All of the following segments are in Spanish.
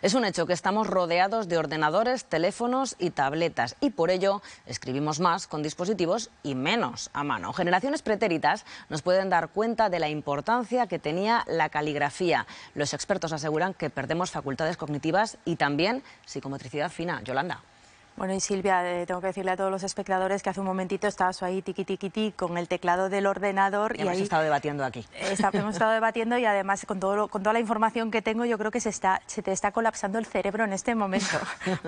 Es un hecho que estamos rodeados de ordenadores, teléfonos y tabletas y por ello escribimos más con dispositivos y menos a mano. Generaciones pretéritas nos pueden dar cuenta de la importancia que tenía la caligrafía. Los expertos aseguran que perdemos facultades cognitivas y también psicomotricidad fina. Yolanda. Bueno, y Silvia, tengo que decirle a todos los espectadores que hace un momentito estabas ahí tiqui con el teclado del ordenador. Y hemos estado debatiendo aquí. Hemos estado debatiendo y además con toda la información que tengo yo creo que se te está colapsando el cerebro en este momento.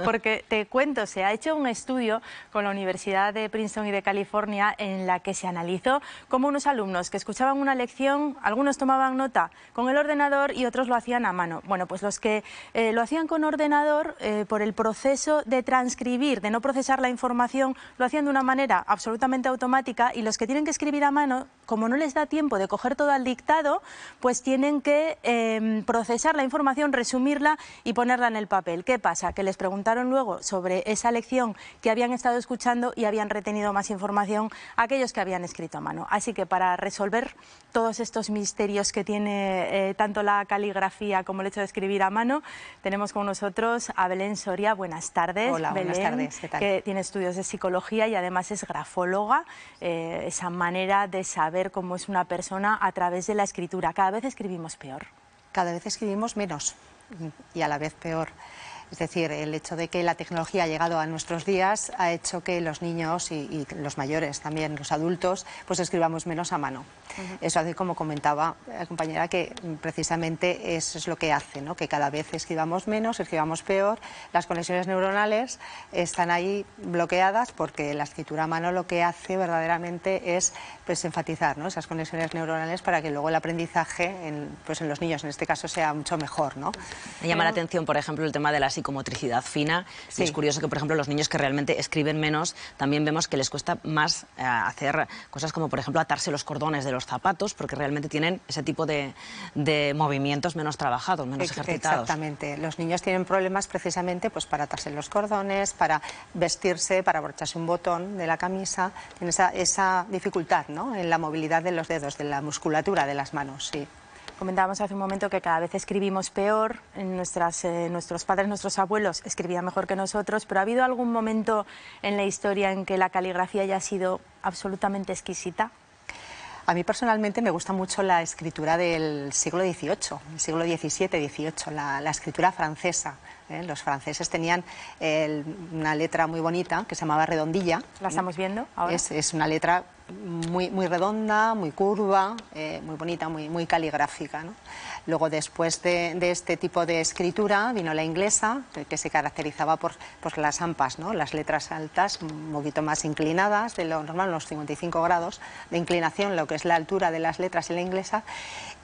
Porque te cuento, se ha hecho un estudio con la Universidad de Princeton y de California en la que se analizó cómo unos alumnos que escuchaban una lección, algunos tomaban nota con el ordenador y otros lo hacían a mano. Bueno, pues los que lo hacían con ordenador, por el proceso de transcribir, de no procesar la información, lo hacían de una manera absolutamente automática, y los que tienen que escribir a mano, como no les da tiempo de coger todo el dictado, pues tienen que procesar la información, resumirla y ponerla en el papel. ¿Qué pasa? Que les preguntaron luego sobre esa lección que habían estado escuchando y habían retenido más información aquellos que habían escrito a mano. Así que para resolver todos estos misterios que tiene tanto la caligrafía como el hecho de escribir a mano, tenemos con nosotros a Belén Soria. Buenas tardes. Hola, Belén, buenas tardes. ¿Qué tal? Que tiene estudios de psicología y además es grafóloga, esa manera de saber cómo es una persona a través de la escritura. Cada vez escribimos peor. Cada vez escribimos menos y a la vez peor. Es decir, el hecho de que la tecnología ha llegado a nuestros días ha hecho que los niños y los mayores, también los adultos, pues escribamos menos a mano. Eso hace, como comentaba la compañera, que precisamente eso es lo que hace, ¿no? Que cada vez escribamos menos, escribamos peor. Las conexiones neuronales están ahí bloqueadas porque la escritura a mano lo que hace verdaderamente es pues enfatizar, ¿no? Esas conexiones neuronales para que luego el aprendizaje en los niños, en este caso, sea mucho mejor, ¿no? Me llama la atención, por ejemplo, el tema de la psicomotricidad fina. Sí. Es curioso que, por ejemplo, los niños que realmente escriben menos, también vemos que les cuesta más hacer cosas como, por ejemplo, atarse los cordones de los zapatos, porque realmente tienen ese tipo de movimientos menos trabajados, menos ejercitados. Exactamente. Los niños tienen problemas precisamente pues para atarse los cordones, para vestirse, para abrocharse un botón de la camisa. Tienen esa dificultad, ¿no? En la movilidad de los dedos, de la musculatura de las manos, sí. Comentábamos hace un momento que cada vez escribimos peor, nuestros padres, nuestros abuelos escribían mejor que nosotros, pero ¿ha habido algún momento en la historia en que la caligrafía haya sido absolutamente exquisita? A mí personalmente me gusta mucho la escritura del siglo XVIII, el siglo XVII-XVIII, la escritura francesa. Los franceses tenían una letra muy bonita que se llamaba redondilla. ¿La estamos viendo ahora? Es una letra muy redonda, muy curva, muy bonita, muy caligráfica, ¿no? Luego, después de este tipo de escritura, vino la inglesa, que se caracterizaba por las ampas, ¿no? Las letras altas, un poquito más inclinadas, de lo normal, unos 55 grados de inclinación, lo que es la altura de las letras en la inglesa,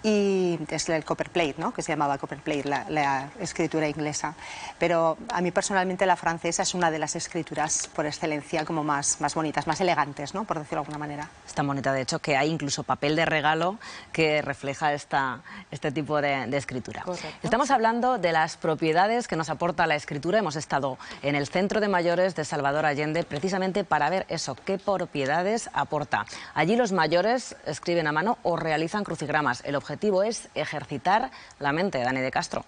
y es el copperplate, ¿no? Que se llamaba copperplate, la escritura inglesa. Pero a mí personalmente la francesa es una de las escrituras por excelencia como más bonitas, más elegantes, ¿no? Por decirlo de alguna manera. Es tan bonita, de hecho, que hay incluso papel de regalo que refleja este tipo de escritura. Correcto. Estamos hablando de las propiedades que nos aporta la escritura. Hemos estado en el Centro de Mayores de Salvador Allende precisamente para ver eso, qué propiedades aporta. Allí los mayores escriben a mano o realizan crucigramas. El objetivo es ejercitar la mente. Dani de Castro.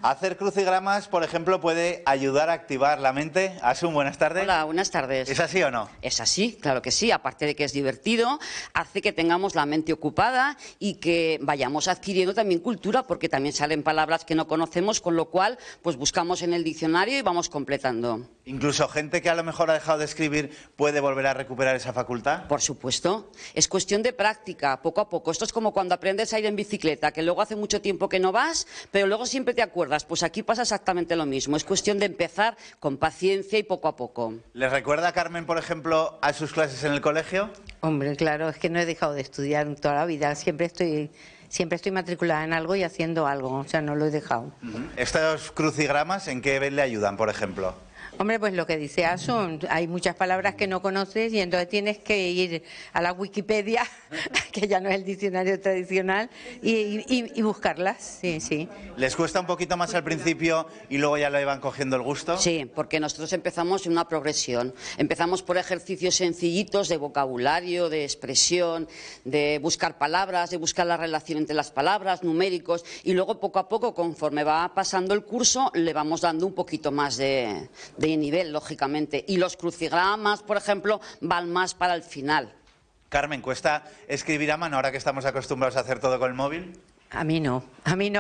Hacer crucigramas, por ejemplo, puede ayudar a activar la mente. Asun, buenas tardes. Hola, buenas tardes. ¿Es así o no? Es así, claro que sí. Aparte de que es divertido, hace que tengamos la mente ocupada y que vayamos adquiriendo también cultura, porque también salen palabras que no conocemos, con lo cual pues buscamos en el diccionario y vamos completando. Incluso gente que a lo mejor ha dejado de escribir puede volver a recuperar esa facultad. Por supuesto. Es cuestión de práctica, poco a poco. Esto es como cuando aprendes a ir en bicicleta, que luego hace mucho tiempo que no vas, pero luego siempre te acuerdas. Pues aquí pasa exactamente lo mismo. Es cuestión de empezar con paciencia y poco a poco. ¿Les recuerda, Carmen, por ejemplo, a sus clases en el colegio? Hombre, claro, es que no he dejado de estudiar toda la vida. Siempre estoy matriculada en algo y haciendo algo, o sea, no lo he dejado. ¿Estos crucigramas en qué le ayudan, por ejemplo? Hombre, pues lo que dice Asun, hay muchas palabras que no conoces y entonces tienes que ir a la Wikipedia, que ya no es el diccionario tradicional, y buscarlas, sí, sí. ¿Les cuesta un poquito más al principio y luego ya le van cogiendo el gusto? Sí, porque nosotros empezamos en una progresión. Empezamos por ejercicios sencillitos de vocabulario, de expresión, de buscar palabras, de buscar la relación entre las palabras, numéricos, y luego poco a poco, conforme va pasando el curso, le vamos dando un poquito más de nivel, lógicamente. Y los crucigramas, por ejemplo, van más para el final. Carmen, ¿cuesta escribir a mano ahora que estamos acostumbrados a hacer todo con el móvil? A mí no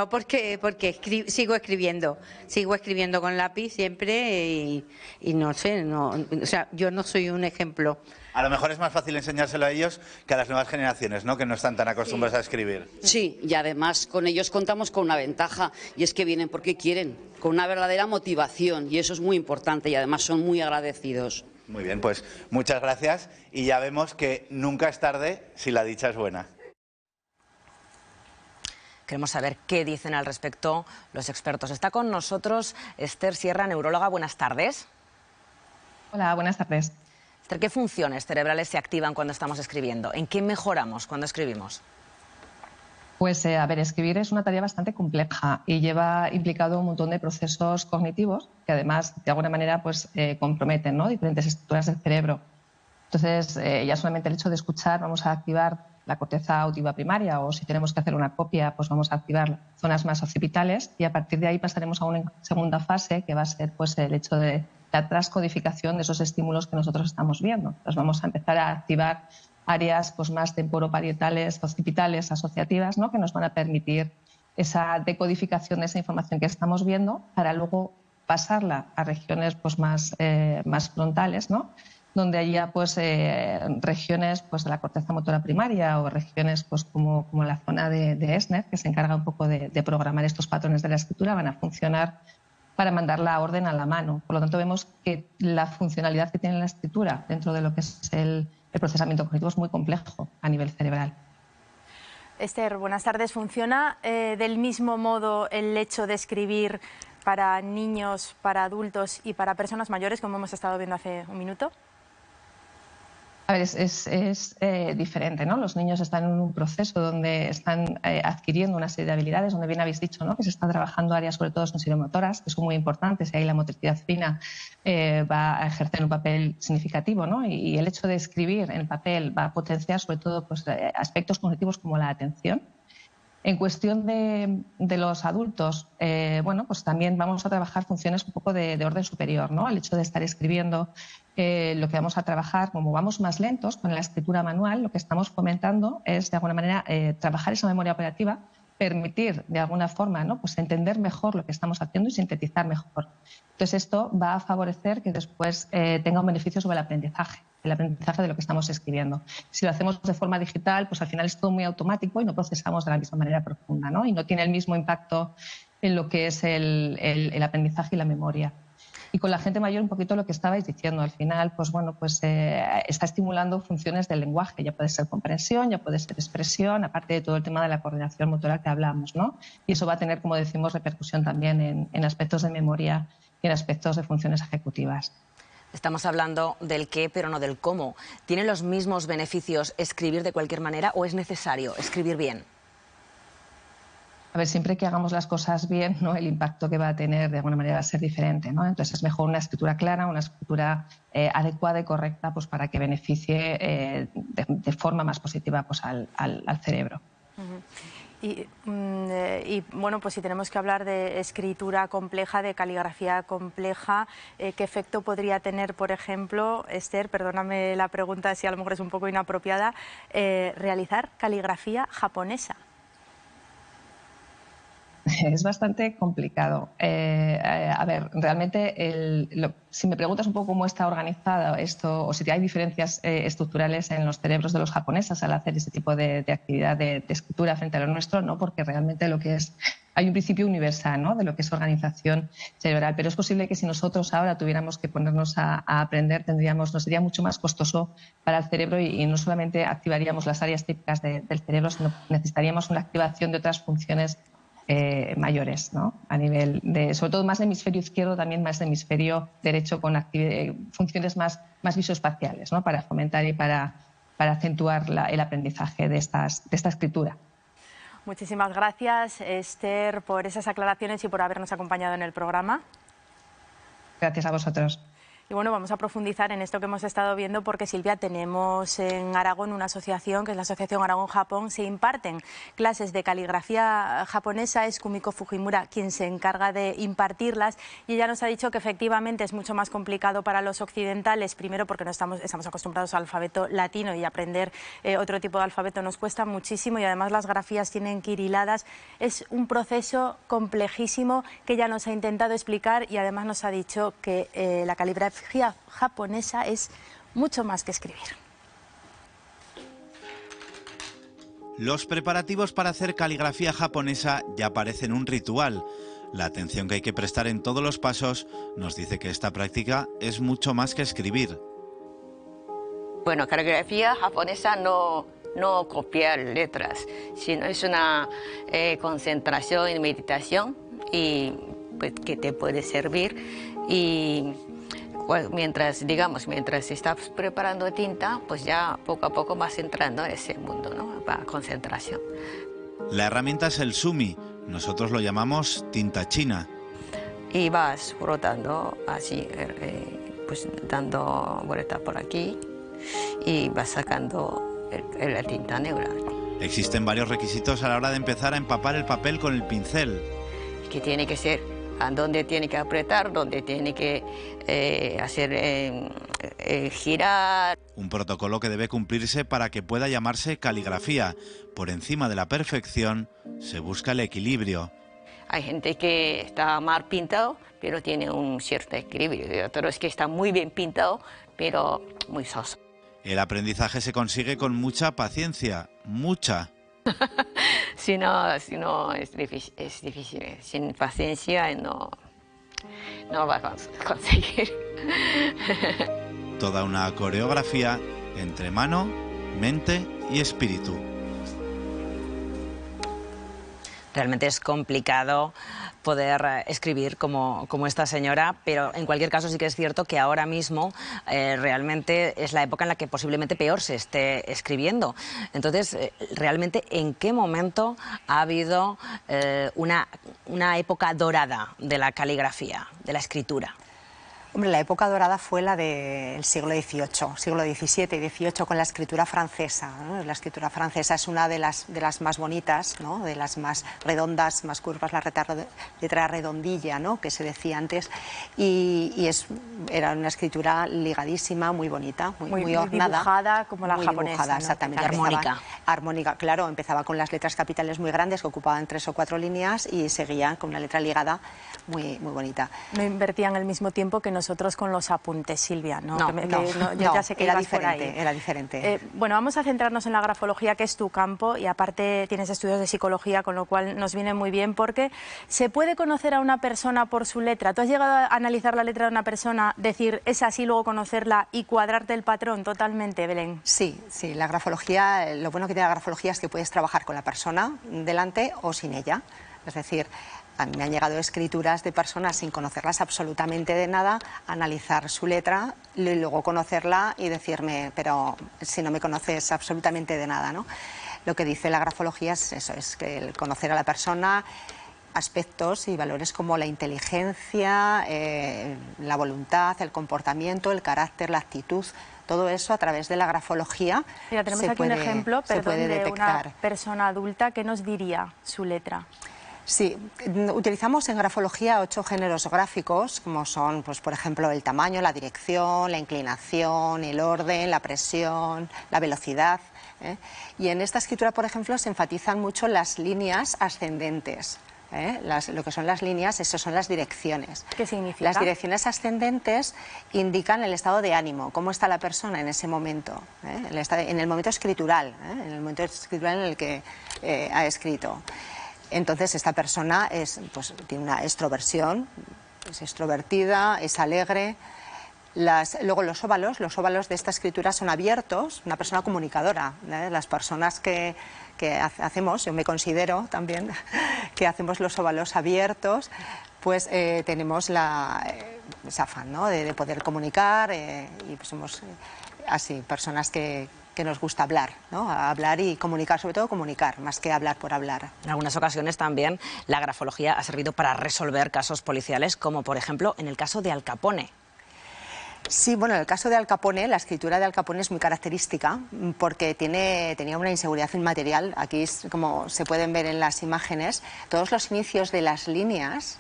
porque sigo escribiendo con lápiz siempre y no sé, o sea, yo no soy un ejemplo. A lo mejor es más fácil enseñárselo a ellos que a las nuevas generaciones, ¿no? Que no están tan acostumbrados a escribir. Sí, y además con ellos contamos con una ventaja, y es que vienen porque quieren, con una verdadera motivación, y eso es muy importante, y además son muy agradecidos. Muy bien, pues muchas gracias, y ya vemos que nunca es tarde si la dicha es buena. Queremos saber qué dicen al respecto los expertos. Está con nosotros Esther Sierra, neuróloga. Buenas tardes. Hola, buenas tardes. Esther, ¿qué funciones cerebrales se activan cuando estamos escribiendo? ¿En qué mejoramos cuando escribimos? Pues, a ver, escribir es una tarea bastante compleja y lleva implicado un montón de procesos cognitivos que además, de alguna manera, pues comprometen, ¿no?, diferentes estructuras del cerebro. Entonces, ya solamente el hecho de escuchar, vamos a activar la corteza auditiva primaria, o si tenemos que hacer una copia, pues vamos a activar zonas más occipitales, y a partir de ahí pasaremos a una segunda fase, que va a ser pues el hecho de la transcodificación de esos estímulos que nosotros estamos viendo. Entonces vamos a empezar a activar áreas pues más temporoparietales, occipitales, asociativas, ¿no?, que nos van a permitir esa decodificación de esa información que estamos viendo para luego pasarla a regiones pues más frontales, ¿no?, donde haya pues regiones pues de la corteza motora primaria o regiones pues como la zona de Esner, que se encarga un poco de programar estos patrones de la escritura, van a funcionar para mandar la orden a la mano. Por lo tanto, vemos que la funcionalidad que tiene la escritura dentro de lo que es el procesamiento cognitivo es muy complejo a nivel cerebral. Esther, buenas tardes. ¿Funciona del mismo modo el hecho de escribir para niños, para adultos y para personas mayores, como hemos estado viendo hace un minuto? A ver, es diferente, ¿no? Los niños están en un proceso donde están adquiriendo una serie de habilidades, donde bien habéis dicho, ¿no?, que se está trabajando áreas sobre todo sensorimotoras, que son muy importantes, y ahí la motricidad fina va a ejercer un papel significativo, ¿no? Y el hecho de escribir en papel va a potenciar sobre todo pues, aspectos cognitivos como la atención. En cuestión de los adultos, bueno, pues también vamos a trabajar funciones un poco de orden superior, ¿no? El hecho de estar escribiendo, lo que vamos a trabajar, como vamos más lentos con la escritura manual, lo que estamos fomentando es, de alguna manera, trabajar esa memoria operativa, permitir, de alguna forma, ¿no?, pues entender mejor lo que estamos haciendo y sintetizar mejor. Entonces, esto va a favorecer que después tenga un beneficio sobre el aprendizaje de lo que estamos escribiendo. Si lo hacemos de forma digital, pues al final es todo muy automático y no procesamos de la misma manera profunda, ¿no? Y no tiene el mismo impacto en lo que es el aprendizaje y la memoria. Y con la gente mayor, un poquito lo que estabais diciendo, al final, pues bueno, pues está estimulando funciones del lenguaje, ya puede ser comprensión, ya puede ser expresión, aparte de todo el tema de la coordinación motora que hablamos, ¿no? Y eso va a tener, como decimos, repercusión también en aspectos de memoria y en aspectos de funciones ejecutivas. Estamos hablando del qué, pero no del cómo. ¿Tiene los mismos beneficios escribir de cualquier manera o es necesario escribir bien? A ver, siempre que hagamos las cosas bien, ¿no?, el impacto que va a tener de alguna manera va a ser diferente, ¿no? Entonces es mejor una escritura clara, una escritura adecuada y correcta, pues para que beneficie de forma más positiva pues al cerebro. Y bueno, pues si tenemos que hablar de escritura compleja, de caligrafía compleja, ¿qué efecto podría tener, por ejemplo, Esther, perdóname la pregunta si a lo mejor es un poco inapropiada, realizar caligrafía japonesa? Es bastante complicado. A ver, realmente, si me preguntas un poco cómo está organizado esto, o si hay diferencias estructurales en los cerebros de los japoneses al hacer ese tipo de actividad de escritura frente a lo nuestro, no, porque realmente hay un principio universal, ¿no?, de lo que es organización cerebral, pero es posible que si nosotros ahora tuviéramos que ponernos a aprender, nos sería mucho más costoso para el cerebro y no solamente activaríamos las áreas típicas del cerebro, sino necesitaríamos una activación de otras funciones mayores, ¿no? A nivel de, sobre todo más de hemisferio izquierdo, también más de hemisferio derecho, con funciones más visoespaciales, ¿no? Para fomentar y para acentuar el aprendizaje de esta escritura. Muchísimas gracias, Esther, por esas aclaraciones y por habernos acompañado en el programa. Gracias a vosotros. Y bueno, vamos a profundizar en esto que hemos estado viendo porque, Silvia, tenemos en Aragón una asociación, que es la Asociación Aragón-Japón. Se imparten clases de caligrafía japonesa, es Kumiko Fujimura quien se encarga de impartirlas, y ella nos ha dicho que efectivamente es mucho más complicado para los occidentales, primero porque no estamos acostumbrados al alfabeto latino y aprender otro tipo de alfabeto nos cuesta muchísimo, y además las grafías tienen que ir hiladas. Es un proceso complejísimo que ella nos ha intentado explicar, y además nos ha dicho que la caligrafía japonesa es mucho más que escribir. Los preparativos para hacer caligrafía japonesa ya parecen un ritual. La atención que hay que prestar en todos los pasos nos dice que esta práctica es mucho más que escribir. Bueno, caligrafía japonesa no copiar letras, sino es una concentración y meditación, y pues, que te puede servir. Y mientras estás preparando tinta, pues ya poco a poco vas entrando en ese mundo, ¿no? Para concentración. La herramienta es el sumi, nosotros lo llamamos tinta china. Y vas frotando así, pues dando vueltas por aquí y vas sacando la tinta negra. Existen varios requisitos a la hora de empezar a empapar el papel con el pincel. Que tiene que ser a dónde tiene que apretar, dónde tiene que hacer girar. Un protocolo que debe cumplirse para que pueda llamarse caligrafía. Por encima de la perfección se busca el equilibrio. Hay gente que está mal pintado, pero tiene un cierto equilibrio. Y otros que está muy bien pintado, pero muy soso. El aprendizaje se consigue con mucha paciencia, mucha. Si no es difícil. Sin paciencia no va a conseguir. Toda una coreografía entre mano, mente y espíritu. Realmente es complicado poder escribir como esta señora, pero en cualquier caso sí que es cierto que ahora mismo realmente es la época en la que posiblemente peor se esté escribiendo. Entonces, realmente, ¿en qué momento ha habido una época dorada de la caligrafía, de la escritura? Hombre, la época dorada fue la del siglo XVIII, siglo XVII y XVIII, con la escritura francesa, ¿no? La escritura francesa es una de las más bonitas, ¿no? De las más redondas, más curvas, la letra redondilla, ¿no? Que se decía antes, y era una escritura ligadísima, muy bonita, muy ornada. Dibujada como la muy japonesa, dibujada, ¿no? exactamente. Armónica. Armónica, claro, empezaba con las letras capitales muy grandes que ocupaban 3 o 4 líneas y seguía con una letra ligada muy bonita. No invertían el mismo tiempo que nosotros con los apuntes, Silvia, ¿no? Yo ya sé que era ibas por ahí. era diferente. Bueno, vamos a centrarnos en la grafología, que es tu campo, y aparte tienes estudios de psicología, con lo cual nos viene muy bien, porque se puede conocer a una persona por su letra. ¿Tú has llegado a analizar la letra de una persona, decir es así, luego conocerla y cuadrarte el patrón totalmente, Belén? Sí, la grafología, lo bueno que tiene la grafología es que puedes trabajar con la persona delante o sin ella. Es decir, a mí me han llegado escrituras de personas sin conocerlas absolutamente de nada, analizar su letra y luego conocerla y decirme, pero si no me conoces absolutamente de nada, ¿no? Lo que dice la grafología es eso, es que el conocer a la persona, aspectos y valores como la inteligencia, la voluntad, el comportamiento, el carácter, la actitud, todo eso a través de la grafología. Mira, tenemos aquí un ejemplo, puede de detectar. una persona adulta. ¿Qué nos diría su letra? Sí, utilizamos en grafología 8 géneros gráficos, como son, pues, por ejemplo, el tamaño, la dirección, la inclinación, el orden, la presión, la velocidad. Y en esta escritura, por ejemplo, se enfatizan mucho las líneas ascendentes. Lo que son las líneas, eso son las direcciones. ¿Qué significa? Las direcciones ascendentes indican el estado de ánimo, cómo está la persona en ese momento, en el momento escritural, en el momento escritural en el que ha escrito. Entonces esta persona tiene una extroversión, es extrovertida, es alegre. Luego los óvalos de esta escritura son abiertos, una persona comunicadora. Las personas que hacemos, yo me considero también, que hacemos los óvalos abiertos, pues tenemos ese afán, ¿no?, de poder comunicar y pues somos así, personas que nos gusta hablar, ¿no? Hablar y comunicar, sobre todo comunicar, más que hablar por hablar. En algunas ocasiones también la grafología ha servido para resolver casos policiales, como por ejemplo en el caso de Al Capone. Sí, bueno, en el caso de Al Capone, la escritura de Al Capone es muy característica porque tenía una inseguridad inmaterial. Aquí, como se pueden ver en las imágenes, todos los inicios de las líneas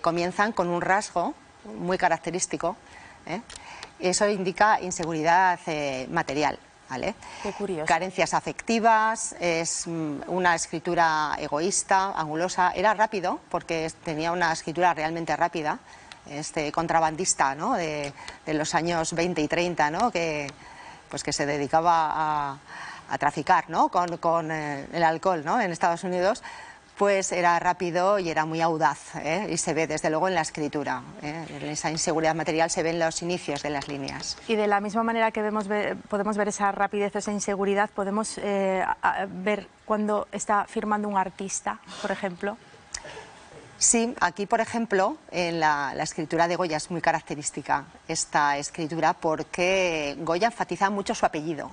comienzan con un rasgo muy característico, ¿eh? Eso indica inseguridad material, ¿vale? Qué curioso. Carencias afectivas, es una escritura egoísta, angulosa. Era rápido porque tenía una escritura realmente rápida. Este contrabandista, ¿no?, de los años 20 y 30, ¿no?, que se dedicaba a traficar, ¿no?, con el alcohol, ¿no?, en Estados Unidos, pues era rápido y era muy audaz, y se ve desde luego en la escritura, en esa inseguridad material se ven los inicios de las líneas. Y de la misma manera que podemos ver esa rapidez, esa inseguridad, podemos ver cuando está firmando un artista, por ejemplo. Sí, aquí por ejemplo en la escritura de Goya es muy característica esta escritura porque Goya enfatiza mucho su apellido,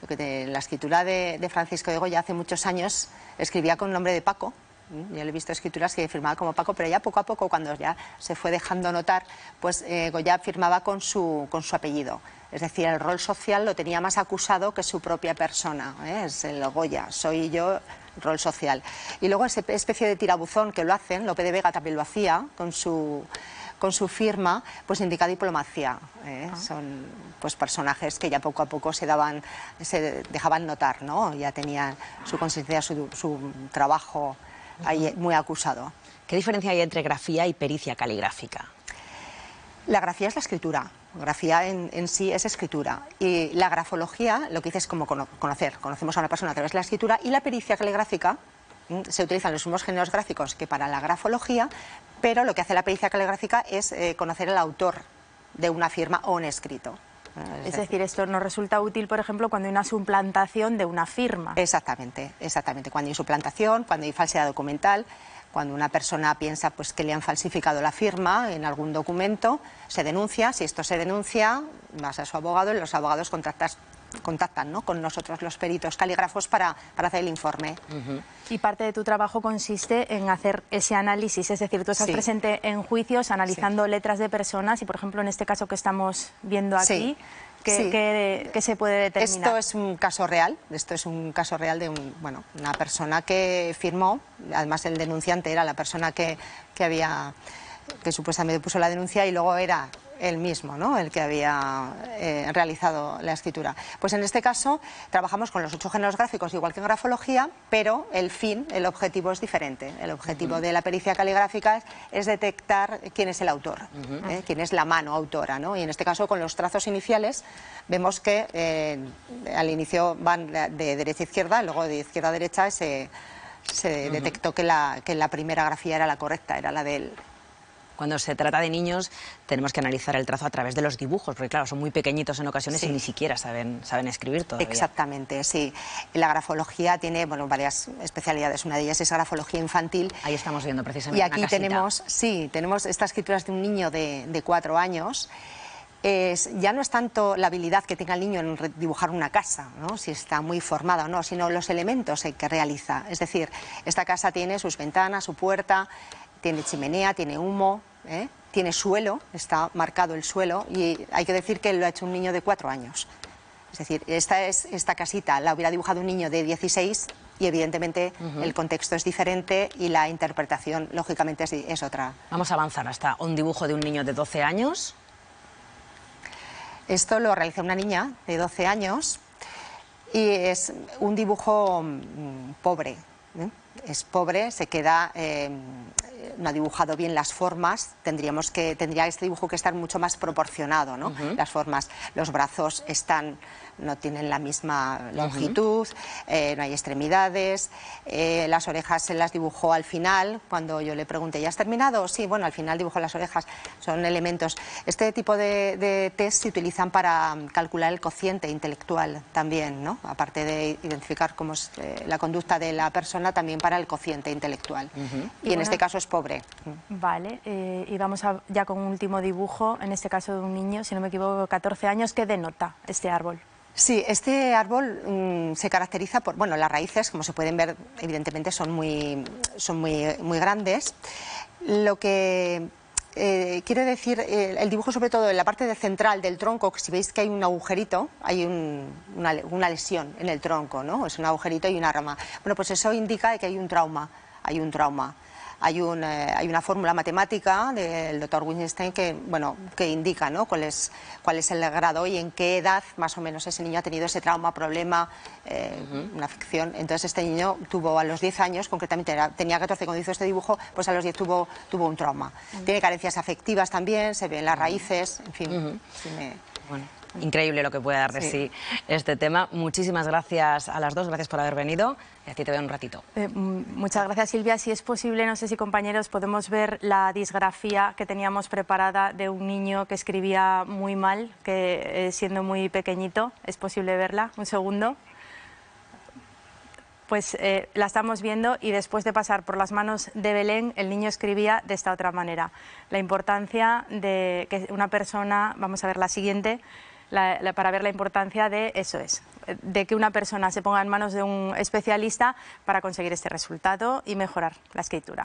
la escritura de Francisco de Goya hace muchos años escribía con el nombre de Paco. Yo le he visto escrituras que firmaba como Paco, pero ya poco a poco, cuando ya se fue dejando notar, pues Goya firmaba con su apellido. Es decir, el rol social lo tenía más acusado que su propia persona. Es el Goya, soy yo, rol social. Y luego esa especie de tirabuzón que lo hacen, Lope de Vega también lo hacía con su firma, pues indica diplomacia. Son pues personajes que ya poco a poco se dejaban notar, ¿no? Ya tenían su consistencia, su trabajo ahí muy acusado. ¿Qué diferencia hay entre grafía y pericia caligráfica? La grafía es la escritura. La grafía en sí es escritura. Y la grafología lo que dice es como conocer. Conocemos a una persona a través de la escritura. Y la pericia caligráfica, se utilizan los mismos géneros gráficos que para la grafología, pero lo que hace la pericia caligráfica es conocer el autor de una firma o un escrito. Es decir, esto nos resulta útil, por ejemplo, cuando hay una suplantación de una firma. Exactamente, exactamente. Cuando hay suplantación, cuando hay falsedad documental, cuando una persona piensa pues, que le han falsificado la firma en algún documento, se denuncia. Si esto se denuncia, vas a su abogado y los abogados contactan, ¿no?, con nosotros, los peritos calígrafos, para hacer el informe. Y parte de tu trabajo consiste en hacer ese análisis, es decir, tú estás presente en juicios analizando letras de personas y, por ejemplo, en este caso que estamos viendo aquí, ¿qué se puede determinar? Esto es un caso real, de una persona que firmó, además el denunciante era la persona que supuestamente puso la denuncia y luego era él mismo, ¿no?, el que había realizado la escritura. Pues en este caso trabajamos con los 8 géneros gráficos igual que en grafología, pero el objetivo es diferente. El objetivo de la pericia caligráfica es detectar quién es el autor, quién es la mano autora, ¿no? Y en este caso con los trazos iniciales vemos que al inicio van de derecha a izquierda, luego de izquierda a derecha se detectó que la primera grafía era la correcta, era la de él. Cuando se trata de niños tenemos que analizar el trazo a través de los dibujos, porque claro, son muy pequeñitos en ocasiones y ni siquiera saben escribir todavía. Exactamente, sí. La grafología tiene varias especialidades, una de ellas es grafología infantil. Ahí estamos viendo precisamente y aquí tenemos estas escrituras de un niño de 4 años. Ya no es tanto la habilidad que tenga el niño en dibujar una casa, ¿no?, si está muy formada o no, sino los elementos que realiza. Es decir, esta casa tiene sus ventanas, su puerta, tiene chimenea, tiene humo, tiene suelo, está marcado el suelo, y hay que decir que lo ha hecho un niño de 4 años. Es decir, esta casita la hubiera dibujado un niño de 16 y evidentemente el contexto es diferente y la interpretación lógicamente es otra. Vamos a avanzar hasta un dibujo de un niño de 12 años. Esto lo realiza una niña de 12 años y es un dibujo pobre. Es pobre, se queda no ha dibujado bien las formas, tendría este dibujo que estar mucho más proporcionado, ¿no? Las formas, los brazos no tienen la misma longitud, no hay extremidades, las orejas se las dibujó al final, cuando yo le pregunté, ¿ya has terminado? Sí, bueno, al final dibujó las orejas, son elementos. Este tipo de test se utilizan para calcular el cociente intelectual también, ¿no? Aparte de identificar cómo es la conducta de la persona, también para el cociente intelectual. Y en este caso es pobre. Vale, y vamos ya con un último dibujo, en este caso de un niño, si no me equivoco, 14 años, ¿qué denota este árbol? Sí, este árbol se caracteriza por, bueno, las raíces, como se pueden ver, evidentemente son muy grandes. Lo que quiere decir, el dibujo sobre todo en la parte central del tronco, que si veis que hay un agujerito, hay una lesión en el tronco, ¿no? Es un agujerito y una rama. Bueno, pues eso indica que hay un trauma, Hay una fórmula matemática del doctor Wittgenstein que indica, ¿no? cuál es el grado y en qué edad más o menos ese niño ha tenido ese trauma, problema, una afección. Entonces este niño tuvo a los 10 años, concretamente tenía 14 cuando hizo este dibujo, pues a los 10 tuvo un trauma. Tiene carencias afectivas también, se ven las raíces, en fin. Bueno, increíble lo que puede dar de sí este tema. Muchísimas gracias a las dos, gracias por haber venido. Y a ti te veo en un ratito. Muchas gracias, Silvia. Si es posible, no sé si compañeros podemos ver la disgrafía que teníamos preparada de un niño que escribía muy mal, que siendo muy pequeñito. ¿Es posible verla? Un segundo. Pues la estamos viendo y después de pasar por las manos de Belén, el niño escribía de esta otra manera. La importancia de que una persona, vamos a ver la siguiente, para ver la importancia de de que una persona se ponga en manos de un especialista para conseguir este resultado y mejorar la escritura.